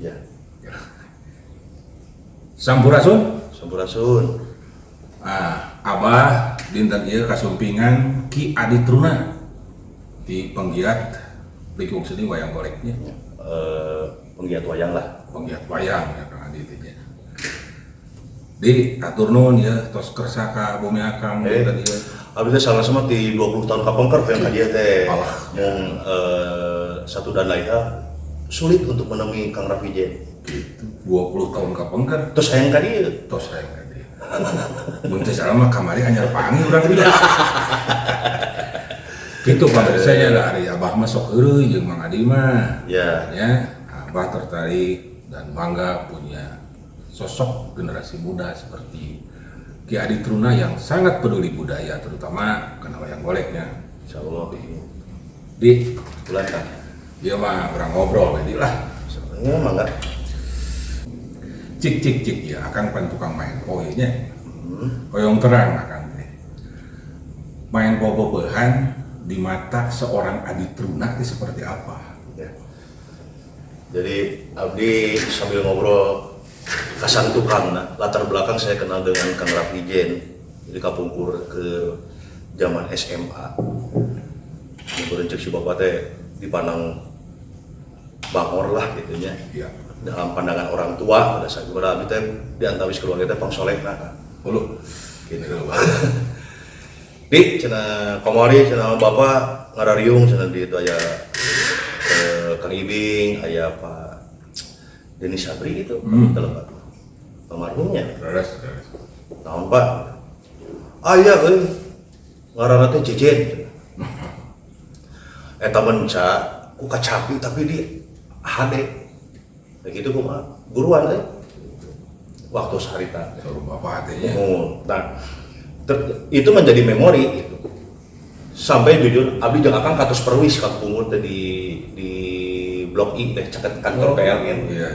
Ya. Sampurasun. Sampurasun. Abah dinten ieu kasumpingan Ki Adi Truna di penggiat Likung Seni Wayang Goleknya. Penggiat wayang lah. Penggiat wayang ya Kang Adi teh. Di atur nuhun ya tos kersa ka bumi akang dinten ieu. Abis teh sama-sama di 20 tahun kapengker yang kadia teh. Alah. Satu dan lainnya sulit untuk menemui Kang Raffi Jen. Gitu. 20 tahun kapengker Terus sayang kadia. tos saya tadi. Mun teh salama kamari anyar pangi urang teh. Gitu pamrirsanya da ari Abah mah sok heureuy jeung Mang Adi mah. Ya. Abah tertarik dan bangga punya sosok generasi muda seperti Ki Adi Truna yang sangat peduli budaya, terutama karena wayang goleknya. Insyaallah. Di Bulan kan. dia mah orang ngobrol jadi lah. Sebenarnya mangga. Cik ya akan pan tukang main poinya. Koyong terang akan teh. Main bobogohan di mata seorang Adi Truna itu seperti apa? Ya. Jadi abdi sambil ngobrol kasantukan, latar belakang saya kenal dengan Kang Raffi Jen di Kapungkur ke zaman SMA. Kemudian cek si bapak teh dipandang bangor lah gitunya. Iya. Dalam pandangan orang tua pada saat abdi teh diantawis keluarga teh pangsolehna. Hulu. Gitu. Di cenah komari cenah bapak ngarariung cenah di itu aya Kang Ibing, aya Pak Denis Sabri itu, telepak. Almarhumnya. Beres. Naon Pak? Aya euy. Ngaranna teh Jejen. Eta menca ku kacapi tapi di HD. Begitu kumaha? Guruan euy. Waktu sarita. Suruh bapak teh nya. Nah, itu menjadi memori gitu. Sampai jujur abdi jeung akang katos perwis ka pungut di Blok I teh caket kantor PLN. Iya.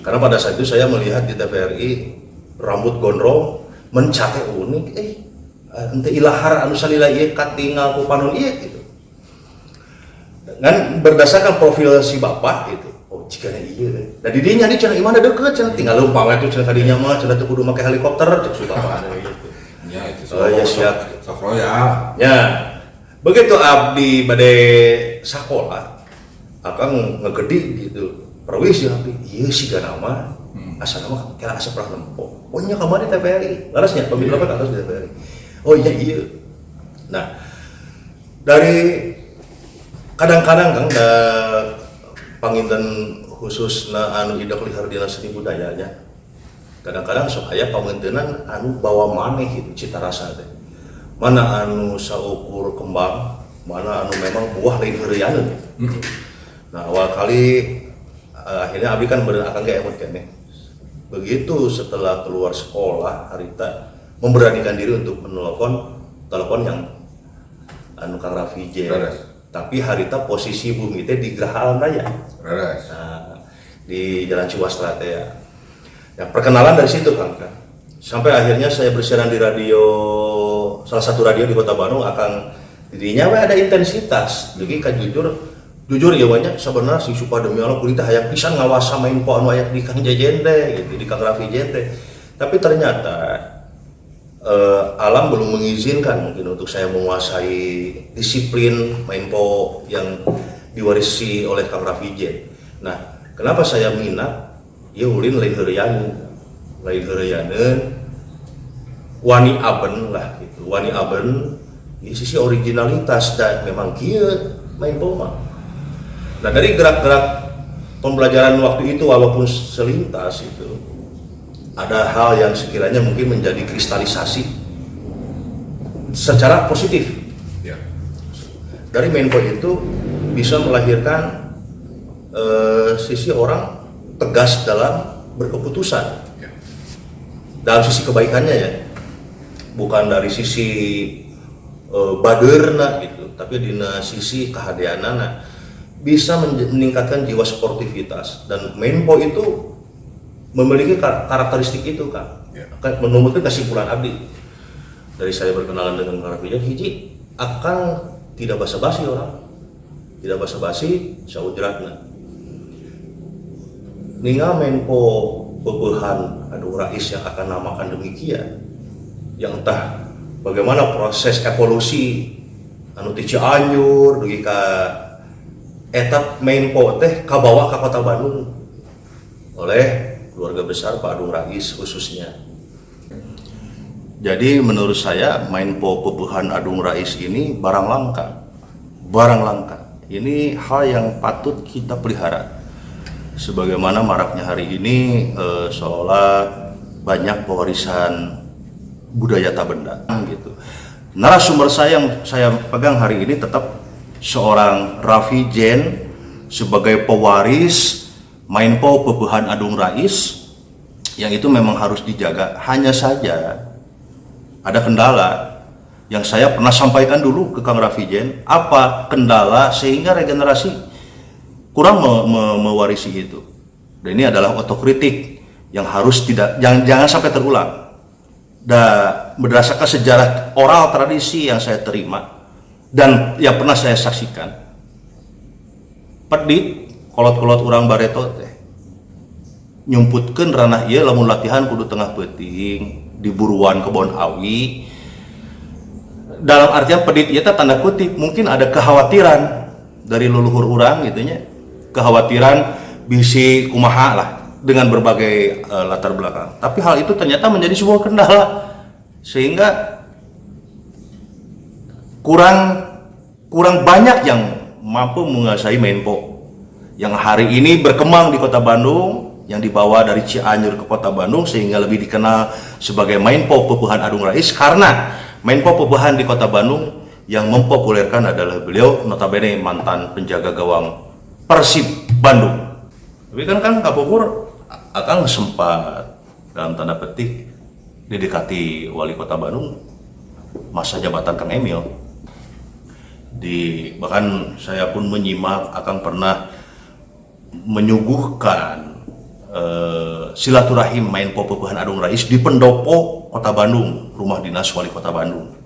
Karena pada saat itu saya melihat di TVRI rambut gondrong mencate unik ente ilahar anu salila ieu katingal ku panon ieu gitu. Dan berdasarkan profil si bapak gitu. Oh, jika iya. Dan didinya di cenah imana deukeut cenah tinggal leumpang we cenah kadinya mah cenah teu kudu make helikopter cek si bapak gitu. Ya itu Ya siap. sok royal. Ya. Begitu abdi bade sakola, akang ngegedi gitu. Perwis ya abdi, ieu siga nama. Asa nama kira asa pernah nempo. Oh nya kamari TVRI. Larasnya pemilih apa atas di TVRI. Oh iya iya. Nah, dari kadang-kadang Kang da panginten khusus na anu idak lihar dina seni budayanya. Kadang-kadang sok aya pamuntenan anu bawa maneh gitu cita rasa teh. Mana anu saukur kembang, mana anu memang buah lain heureuyaneun. Nah, awal kali akhirnya abdi kan bener akan kayak emot keneh. Begitu setelah keluar sekolah harita memberanikan diri untuk menelpon telepon yang anu Kang Raffi Jen. Tapi harita posisi bumi teh di Geraha Alam Raya. Nah, di Jalan Ciwastra teh ya. Ya, perkenalan dari situ kan. Sampai akhirnya saya bersiaran di radio, salah satu radio di Kota Bandung akan dirinya ada intensitas. Jadi kan jujur ya banyak sebenarnya si Supa demi Allah kulitah hayang pisan ngawasa main po anu aya di Kang Jejen teh gitu, di Kang Raffi Jen teh. Tapi ternyata alam belum mengizinkan mungkin untuk saya menguasai disiplin main po yang diwarisi oleh Kang Raffi Jen. Nah, kenapa saya minat? Ya ulin lain heureuyaneun wani aben lah gitu. Wani aben di sisi originalitas dan memang kieu main po mah. Nah, dari gerak-gerak pembelajaran waktu itu walaupun selintas itu ada hal yang sekiranya mungkin menjadi kristalisasi secara positif. Ya. Dari main po itu bisa melahirkan sisi orang tegas dalam berkeputusan. Ya. Dalam sisi kebaikannya ya, bukan dari sisi baderna gitu, tapi di sisi kehadeanana bisa meningkatkan jiwa sportivitas. Dan main po itu memiliki karakteristik itu kan. Ya. Menurutkan kesimpulan abdi dari saya berkenalan dengan Kang Raffi Jen, hiji akan tidak basa-basi orang, tidak basa-basi saujratna. ninga Menko Peupehan Adung Rais yang akan namakan demikian, yang entah bagaimana proses evolusi anu ti Cianjur dugi ka etap Menko teh kabawa ke kota Bandung oleh keluarga besar Pak Adung Rais khususnya. Jadi menurut saya Menko Peupehan Adung Rais ini barang langka. Barang langka. Ini hal yang patut kita pelihara. Sebagaimana maraknya hari ini seolah banyak pewarisan budaya tak benda gitu. Narasumber saya yang saya pegang hari ini tetap seorang Raffi Jen sebagai pewaris Menko Peupehan Adung Rais, yang itu memang harus dijaga. Hanya saja ada kendala yang saya pernah sampaikan dulu ke Kang Raffi Jen. Apa kendala sehingga regenerasi kurang mewarisi itu? Dan ini adalah otokritik yang harus jangan sampai terulang. Dan berdasarkan sejarah oral tradisi yang saya terima dan yang pernah saya saksikan, pedit kolot-kolot urang bareto teh nyumputkeun ranah ieu lamun latihan kudu tengah peuting di buruan kebon awi. Dalam artian pedit ieu teh tanda kutip mungkin ada kekhawatiran dari leluhur urang gitu nya, kekhawatiran bisi kumaha lah dengan berbagai latar belakang. Tapi hal itu ternyata menjadi sebuah kendala sehingga kurang banyak yang mampu menguasai Menpo yang hari ini berkembang di kota Bandung, yang dibawa dari Cianjur ke kota Bandung sehingga lebih dikenal sebagai Menko Peupehan Adung Rais, karena Menko Peupehan di kota Bandung yang mempopulerkan adalah beliau notabene mantan penjaga gawang Persib Bandung. Tapi kan Kapupur Akang sempat dalam tanda petik didekati wali kota Bandung masa jabatan Kang Emil. Bahkan saya pun menyimak Akang pernah menyuguhkan silaturahim Menko Peupehan Adung Rais di pendopo kota Bandung, rumah dinas wali kota Bandung.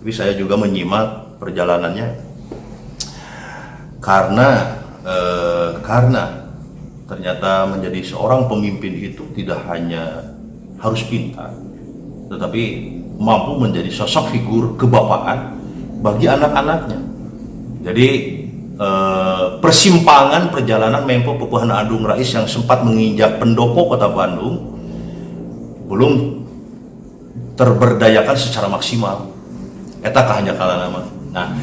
Tapi saya juga menyimak perjalanannya karena ternyata menjadi seorang pemimpin itu tidak hanya harus pintar, tetapi mampu menjadi sosok figur kebapaan bagi anak-anaknya. Jadi persimpangan perjalanan Menko Peupehan Adung Rais yang sempat menginjak pendopo kota Bandung belum terberdayakan secara maksimal. Eta hanya kala nama. Nah,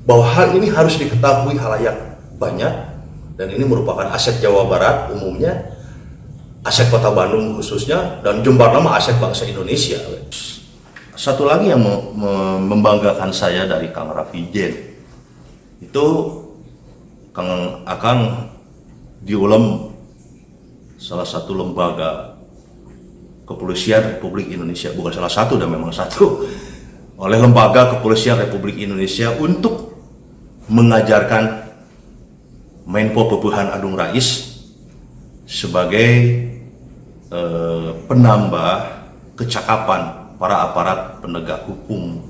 bahwa hal ini harus diketahui halayak banyak. Dan ini merupakan aset Jawa Barat umumnya, aset kota Bandung khususnya, dan jembar nama aset bangsa Indonesia. Satu lagi yang membanggakan saya dari Kang Raffi Jen, itu Kang Akang diulam salah satu lembaga kepolisian Republik Indonesia, bukan salah satu dan memang satu, oleh lembaga kepolisian Republik Indonesia untuk mengajarkan Menko Peupehan Adung Rais sebagai penambah kecakapan para aparat penegak hukum.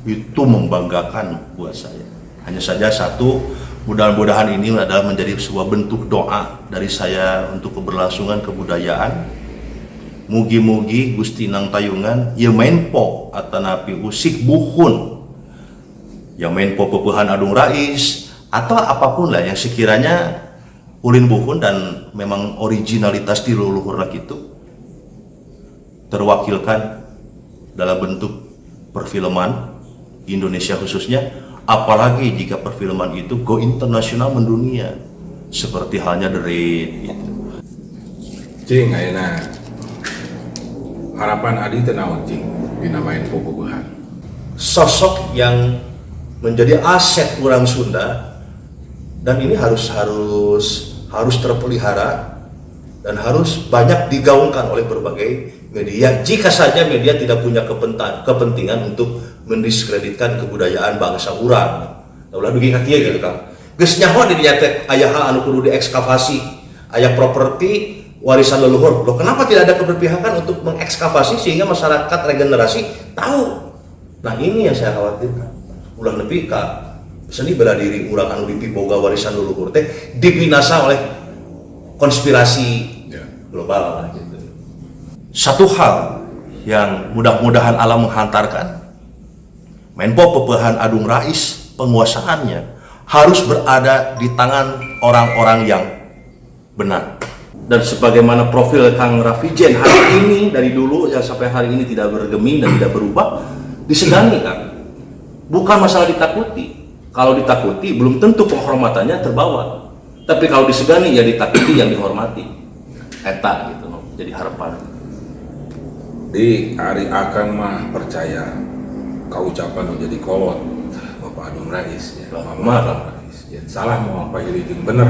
Itu membanggakan buat saya. Hanya saja satu, mudah-mudahan ini adalah menjadi sebuah bentuk doa dari saya untuk keberlangsungan kebudayaan. Mugi-mugi Gusti Nang Tayungan ya Menpo atanapi usik buhun yang Menko Peupehan Adung Rais atau apapun lah yang sekiranya ulin buhun dan memang originalitas di leluhur itu terwakilkan dalam bentuk perfilman Indonesia khususnya, apalagi jika perfilman itu go internasional mendunia seperti halnya The Raid gitu. Cing, ayeuna harapan Adi teh naon cing dina Menko Peupehan? Sosok yang menjadi aset orang Sunda, dan ini harus terpelihara dan harus banyak digaungkan oleh berbagai media. Jika saja media tidak punya kepentingan untuk mendiskreditkan kebudayaan bangsa urang, ulah dugi ka kieu gitu Kang. Geus nyaho di dinya teh aya anu kudu diekskavasi, aya properti warisan leluhur. Loh, kenapa tidak ada keberpihakan untuk mengekskavasi sehingga masyarakat regenerasi tahu? Nah, ini yang saya khawatirkan. Ulah nepi ka seni bela diri urang anu dipiboga warisan leluhur teh dibinasa oleh konspirasi Ya. global lah gitu. Satu hal yang mudah-mudahan Allah menghantarkan, Menpo Pepehan Adung Rais, penguasaannya harus berada di tangan orang-orang yang benar. Dan sebagaimana profil Kang Rafijen hari ini, dari dulu yang sampai hari ini tidak bergeming dan tidak berubah, disegani kan. Bukan masalah ditakuti. Kalau ditakuti belum tentu penghormatannya terbawa. Tapi kalau disegani ya ditakuti yang dihormati. Eta gitu, jadi harapan. Di hari akan mah percaya kau ucapan menjadi kolot Bapak Adung Rais ya, Mama Adung Rais. Jadi salah mau apa jadi jeung bener.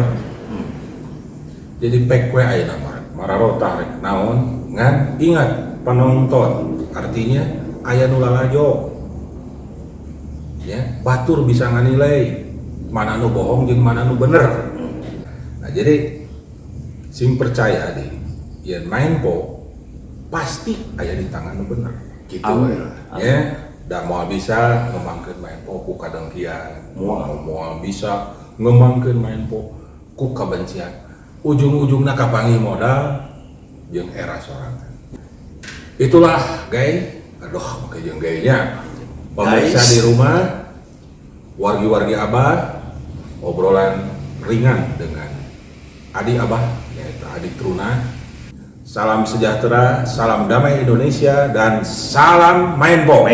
Jadi pek we ayeuna mararota rek naon ngan ingat penonton, artinya aya nu lalajo. Ya, batur bisa nganilai mana nu bohong jeung mana nu bener. Nah, jadi sing percaya deh, yen main po pasti aya di tangan nu bener. Gitu. Amin. Ya, da moal bisa ngembangkeun main po ku kadengkian, moal bisa ngembangkeun main po ku kabencian. Ujung-ujungna kapangi modal jeung era sorangan. Itulah gay, aduh pakai jeung gaynya. Pemirsa di rumah, wargi-wargi Abah, obrolan ringan dengan Adi Abah, yaitu Adi Truna. Salam sejahtera, salam damai Indonesia, dan salam Main Po.